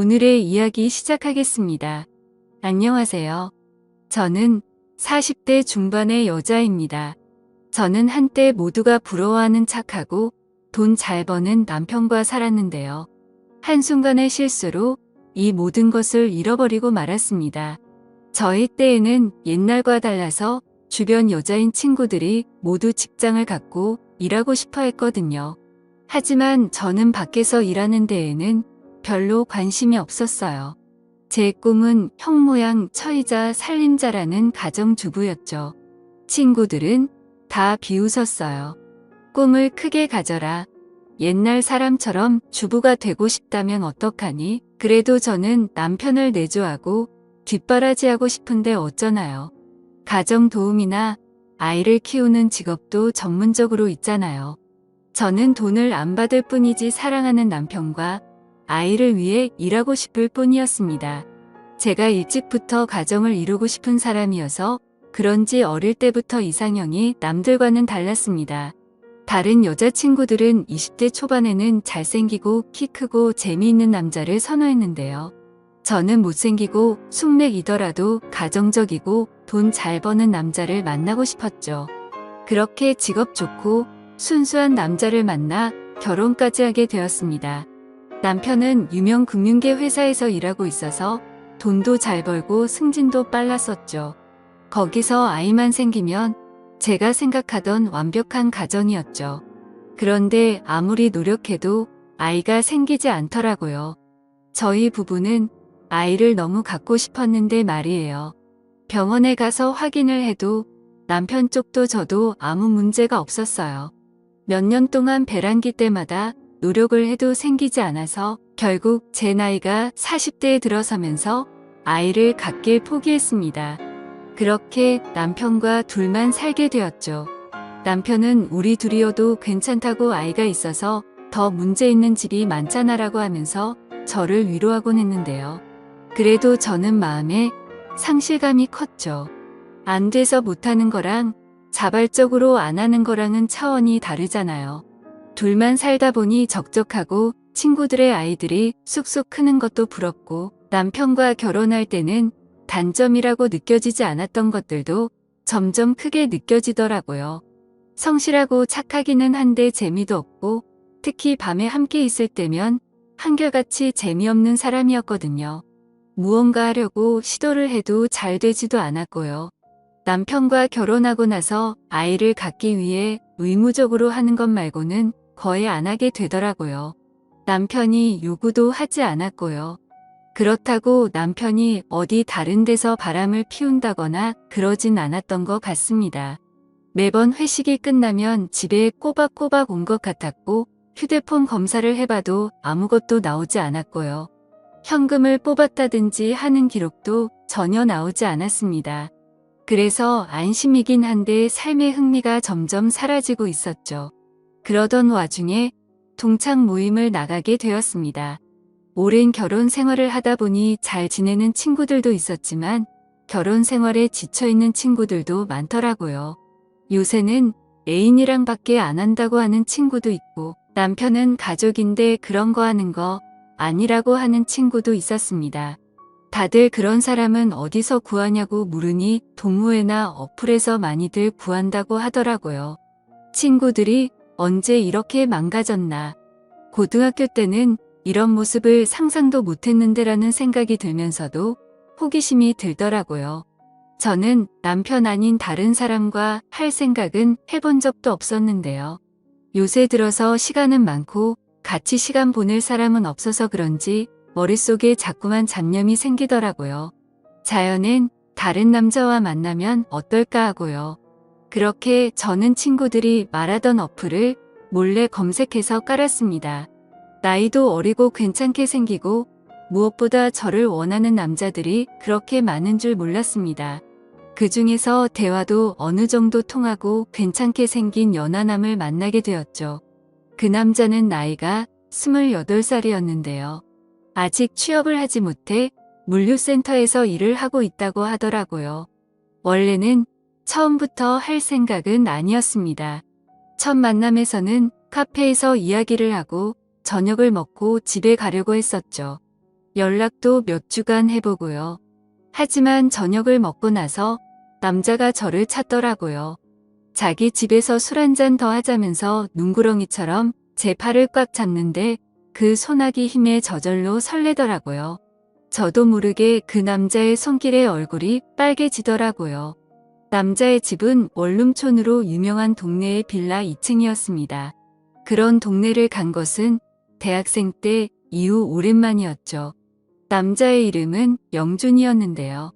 오늘의 이야기 시작하겠습니다. 안녕하세요. 저는 40대 중반의 여자입니다. 저는 한때 모두가 부러워하는 착하고 돈 잘 버는 남편과 살았는데요. 한순간의 실수로 이 모든 것을 잃어버리고 말았습니다. 저희 때에는 옛날과 달라서 주변 여자인 친구들이 모두 직장을 갖고 일하고 싶어 했거든요. 하지만 저는 밖에서 일하는 데에는 별로 관심이 없었어요. 제 꿈은 형 모양 처이자 살림자라는 가정주부였죠. 친구들은 다 비웃었어요. 꿈을 크게 가져라. 옛날 사람처럼 주부가 되고 싶다면 어떡하니? 그래도 저는 남편을 내조하고 뒷바라지하고 싶은데 어쩌나요? 가정 도우미나 아이를 키우는 직업도 전문적으로 있잖아요. 저는 돈을 안 받을 뿐이지 사랑하는 남편과 아이를 위해 일하고 싶을 뿐이었습니다. 제가 일찍부터 가정을 이루고 싶은 사람이어서 그런지 어릴 때부터 이상형이 남들과는 달랐습니다. 다른 여자친구들은 20대 초반에는 잘생기고 키 크고 재미있는 남자를 선호했는데요. 저는 못생기고 숙맥이더라도 가정적이고 돈 잘 버는 남자를 만나고 싶었죠. 그렇게 직업 좋고 순수한 남자를 만나 결혼까지 하게 되었습니다. 남편은 유명 금융계 회사에서 일하고 있어서 돈도 잘 벌고 승진도 빨랐었죠. 거기서 아이만 생기면 제가 생각하던 완벽한 가정이었죠. 그런데 아무리 노력해도 아이가 생기지 않더라고요. 저희 부부는 아이를 너무 갖고 싶었는데 말이에요. 병원에 가서 확인을 해도 남편 쪽도 저도 아무 문제가 없었어요. 몇 년 동안 배란기 때마다 노력을 해도 생기지 않아서 결국 제 나이가 40대에 들어서면서 아이를 갖길 포기했습니다. 그렇게 남편과 둘만 살게 되었죠. 남편은 우리 둘이어도 괜찮다고 아이가 있어서 더 문제 있는 집이 많잖아라고 하면서 저를 위로하곤 했는데요. 그래도 저는 마음에 상실감이 컸죠. 안 돼서 못하는 거랑 자발적으로 안 하는 거랑은 차원이 다르잖아요. 둘만 살다 보니 적적하고 친구들의 아이들이 쑥쑥 크는 것도 부럽고 남편과 결혼할 때는 단점이라고 느껴지지 않았던 것들도 점점 크게 느껴지더라고요. 성실하고 착하기는 한데 재미도 없고 특히 밤에 함께 있을 때면 한결같이 재미없는 사람이었거든요. 무언가 하려고 시도를 해도 잘 되지도 않았고요. 남편과 결혼하고 나서 아이를 갖기 위해 의무적으로 하는 것 말고는 거의 안 하게 되더라고요. 남편이 요구도 하지 않았고요. 그렇다고 남편이 어디 다른 데서 바람을 피운다거나 그러진 않았던 것 같습니다. 매번 회식이 끝나면 집에 꼬박꼬박 온 것 같았고 휴대폰 검사를 해봐도 아무것도 나오지 않았고요. 현금을 뽑았다든지 하는 기록도 전혀 나오지 않았습니다. 그래서 안심이긴 한데 삶의 흥미가 점점 사라지고 있었죠. 그러던 와중에 동창 모임을 나가게 되었습니다. 오랜 결혼 생활을 하다 보니 잘 지내는 친구들도 있었지만 결혼 생활에 지쳐있는 친구들도 많더라고요. 요새는 애인이랑 밖에 안 한다고 하는 친구도 있고 남편은 가족인데 그런 거 하는 거 아니라고 하는 친구도 있었습니다. 다들 그런 사람은 어디서 구하냐고 물으니 동호회나 어플에서 많이들 구한다고 하더라고요. 친구들이 언제 이렇게 망가졌나. 고등학교 때는 이런 모습을 상상도 못했는데라는 생각이 들면서도 호기심이 들더라고요. 저는 남편 아닌 다른 사람과 할 생각은 해본 적도 없었는데요. 요새 들어서 시간은 많고 같이 시간 보낼 사람은 없어서 그런지 머릿속에 자꾸만 잡념이 생기더라고요. 자연엔 다른 남자와 만나면 어떨까 하고요. 그렇게 저는 친구들이 말하던 어플을 몰래 검색해서 깔았습니다. 나이도 어리고 괜찮게 생기고 무엇보다 저를 원하는 남자들이 그렇게 많은 줄 몰랐습니다. 그 중에서 대화도 어느 정도 통하고 괜찮게 생긴 연하남을 만나게 되었죠. 그 남자는 나이가 28살이었는데요. 아직 취업을 하지 못해 물류센터에서 일을 하고 있다고 하더라고요. 원래는 처음부터 할 생각은 아니었습니다. 첫 만남에서는 카페에서 이야기를 하고 저녁을 먹고 집에 가려고 했었죠. 연락도 몇 주간 해보고요. 하지만 저녁을 먹고 나서 남자가 저를 찾더라고요. 자기 집에서 술 한잔 더 하자면서 눈구렁이처럼 제 팔을 꽉 잡는데 그 소나기 힘에 저절로 설레더라고요. 저도 모르게 그 남자의 손길에 얼굴이 빨개지더라고요. 남자의 집은 원룸촌으로 유명한 동네의 빌라 2층이었습니다. 그런 동네를 간 것은 대학생 때 이후 오랜만이었죠. 남자의 이름은 영준이었는데요.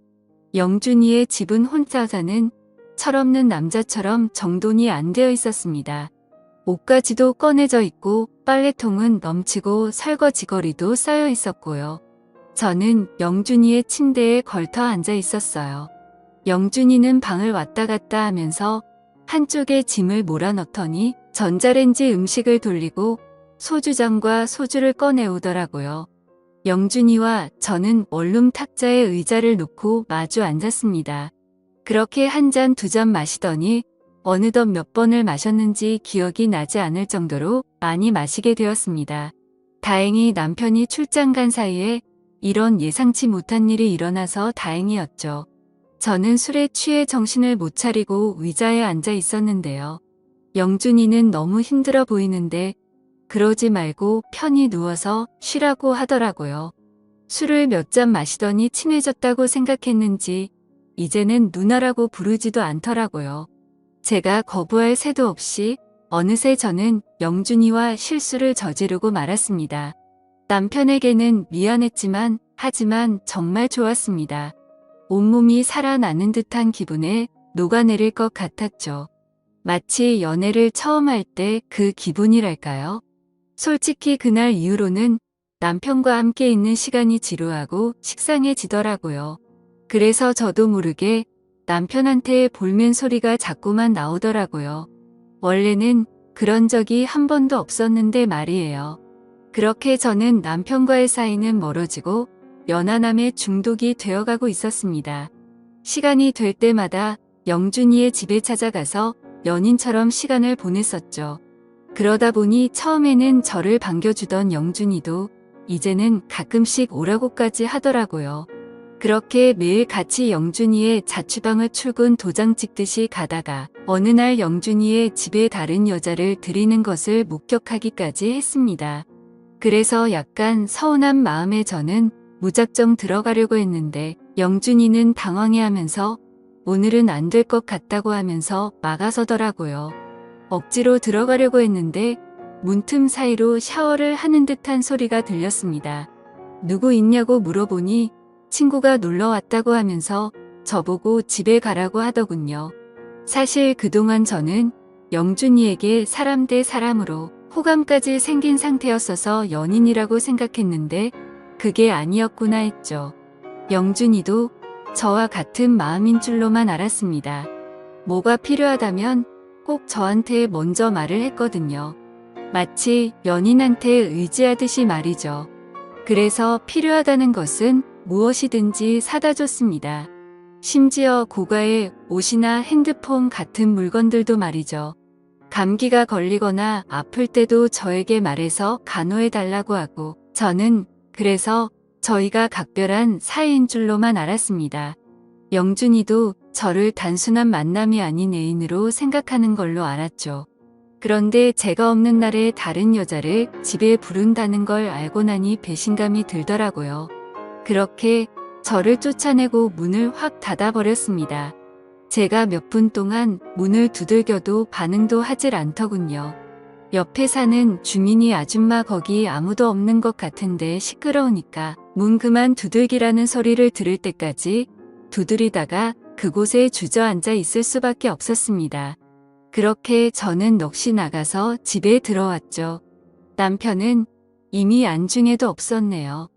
영준이의 집은 혼자 사는 철없는 남자처럼 정돈이 안 되어 있었습니다. 옷가지도 꺼내져 있고 빨래통은 넘치고 설거지거리도 쌓여 있었고요. 저는 영준이의 침대에 걸터 앉아 있었어요. 영준이는 방을 왔다 갔다 하면서 한쪽에 짐을 몰아넣더니 전자레인지 음식을 돌리고 소주잔과 소주를 꺼내오더라고요. 영준이와 저는 원룸 탁자에 의자를 놓고 마주 앉았습니다. 그렇게 한 잔 두 잔 마시더니 어느덧 몇 번을 마셨는지 기억이 나지 않을 정도로 많이 마시게 되었습니다. 다행히 남편이 출장 간 사이에 이런 예상치 못한 일이 일어나서 다행이었죠. 저는 술에 취해 정신을 못 차리고 의자에 앉아 있었는데요. 영준이는 너무 힘들어 보이는데 그러지 말고 편히 누워서 쉬라고 하더라고요. 술을 몇 잔 마시더니 친해졌다고 생각했는지 이제는 누나라고 부르지도 않더라고요. 제가 거부할 새도 없이 어느새 저는 영준이와 실수를 저지르고 말았습니다. 남편에게는 미안했지만 하지만 정말 좋았습니다. 온몸이 살아나는 듯한 기분에 녹아내릴 것 같았죠. 마치 연애를 처음 할 때 그 기분이랄까요? 솔직히 그날 이후로는 남편과 함께 있는 시간이 지루하고 식상해지더라고요. 그래서 저도 모르게 남편한테 볼멘 소리가 자꾸만 나오더라고요. 원래는 그런 적이 한 번도 없었는데 말이에요. 그렇게 저는 남편과의 사이는 멀어지고 연하남에 중독이 되어가고 있었습니다. 시간이 될 때마다 영준이의 집에 찾아가서 연인처럼 시간을 보냈었죠. 그러다 보니 처음에는 저를 반겨주던 영준이도 이제는 가끔씩 오라고까지 하더라고요. 그렇게 매일 같이 영준이의 자취방을 출근 도장 찍듯이 가다가 어느 날 영준이의 집에 다른 여자를 들이는 것을 목격하기까지 했습니다. 그래서 약간 서운한 마음에 저는 무작정 들어가려고 했는데 영준이는 당황해하면서 오늘은 안 될 것 같다고 하면서 막아서더라고요. 억지로 들어가려고 했는데 문틈 사이로 샤워를 하는 듯한 소리가 들렸습니다. 누구 있냐고 물어보니 친구가 놀러 왔다고 하면서 저보고 집에 가라고 하더군요. 사실 그동안 저는 영준이에게 사람 대 사람으로 호감까지 생긴 상태였어서 연인이라고 생각했는데 그게 아니었구나 했죠. 영준이도 저와 같은 마음인 줄로만 알았습니다. 뭐가 필요하다면 꼭 저한테 먼저 말을 했거든요. 마치 연인한테 의지하듯이 말이죠. 그래서 필요하다는 것은 무엇이든지 사다 줬습니다. 심지어 고가의 옷이나 핸드폰 같은 물건들도 말이죠. 감기가 걸리거나 아플 때도 저에게 말해서 간호해달라고 하고 저는 그래서 저희가 각별한 사이인 줄로만 알았습니다. 영준이도 저를 단순한 만남이 아닌 애인으로 생각하는 걸로 알았죠. 그런데 제가 없는 날에 다른 여자를 집에 부른다는 걸 알고 나니 배신감이 들더라고요. 그렇게 저를 쫓아내고 문을 확 닫아버렸습니다. 제가 몇 분 동안 문을 두들겨도 반응도 하질 않더군요. 옆에 사는 주민이 아줌마 거기 아무도 없는 것 같은데 시끄러우니까 문 그만 두들기라는 소리를 들을 때까지 두드리다가 그곳에 주저앉아 있을 수밖에 없었습니다. 그렇게 저는 넋이 나가서 집에 들어왔죠. 남편은 이미 안중에도 없었네요.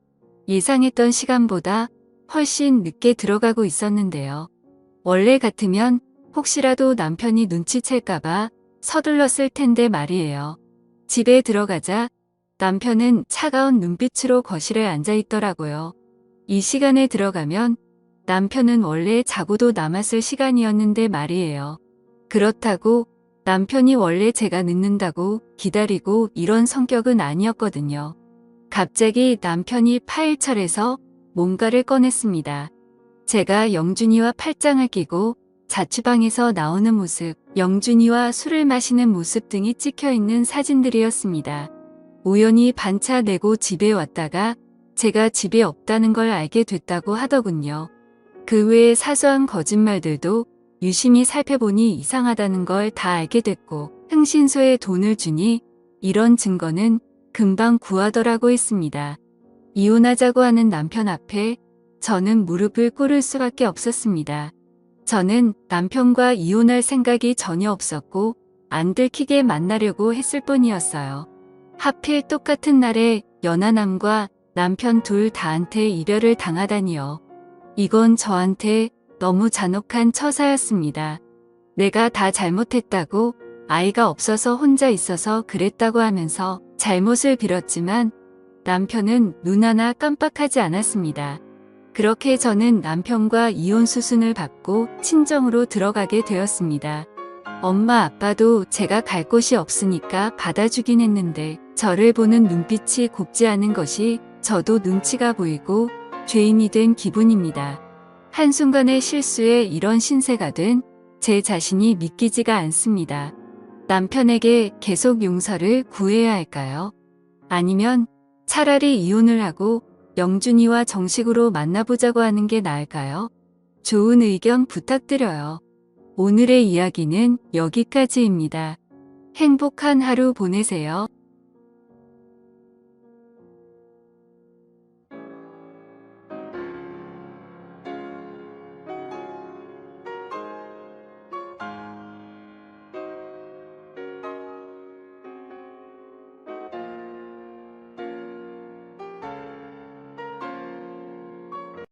예상했던 시간보다 훨씬 늦게 들어가고 있었는데요. 원래 같으면 혹시라도 남편이 눈치챌까봐 서둘렀을 텐데 말이에요. 집에 들어가자 남편은 차가운 눈빛으로 거실에 앉아 있더라고요. 이 시간에 들어가면 남편은 원래 자고도 남았을 시간이었는데 말이에요. 그렇다고 남편이 원래 제가 늦는다고 기다리고 이런 성격은 아니었거든요. 갑자기 남편이 파일철에서 뭔가를 꺼냈습니다. 제가 영준이와 팔짱을 끼고 자취방에서 나오는 모습, 영준이와 술을 마시는 모습 등이 찍혀 있는 사진들이었습니다. 우연히 반차 내고 집에 왔다가 제가 집에 없다는 걸 알게 됐다고 하더군요. 그 외에 사소한 거짓말들도 유심히 살펴보니 이상하다는 걸 다 알게 됐고, 흥신소에 돈을 주니 이런 증거는 금방 구하더라고 했습니다. 이혼하자고 하는 남편 앞에 저는 무릎을 꿇을 수밖에 없었습니다. 저는 남편과 이혼할 생각이 전혀 없었고 안 들키게 만나려고 했을 뿐이었어요. 하필 똑같은 날에 연하남과 남편 둘 다한테 이별을 당하다니요. 이건 저한테 너무 잔혹한 처사였습니다. 내가 다 잘못했다고, 아이가 없어서 혼자 있어서 그랬다고 하면서 잘못을 빌었지만 남편은 눈 하나 깜빡하지 않았습니다. 그렇게 저는 남편과 이혼 수순을 밟고 친정으로 들어가게 되었습니다. 엄마 아빠도 제가 갈 곳이 없으니까 받아주긴 했는데 저를 보는 눈빛이 곱지 않은 것이 저도 눈치가 보이고 죄인이 된 기분입니다. 한순간의 실수에 이런 신세가 된 제 자신이 믿기지가 않습니다. 남편에게 계속 용서를 구해야 할까요? 아니면 차라리 이혼을 하고 영준이와 정식으로 만나보자고 하는 게 나을까요? 좋은 의견 부탁드려요. 오늘의 이야기는 여기까지입니다. 행복한 하루 보내세요.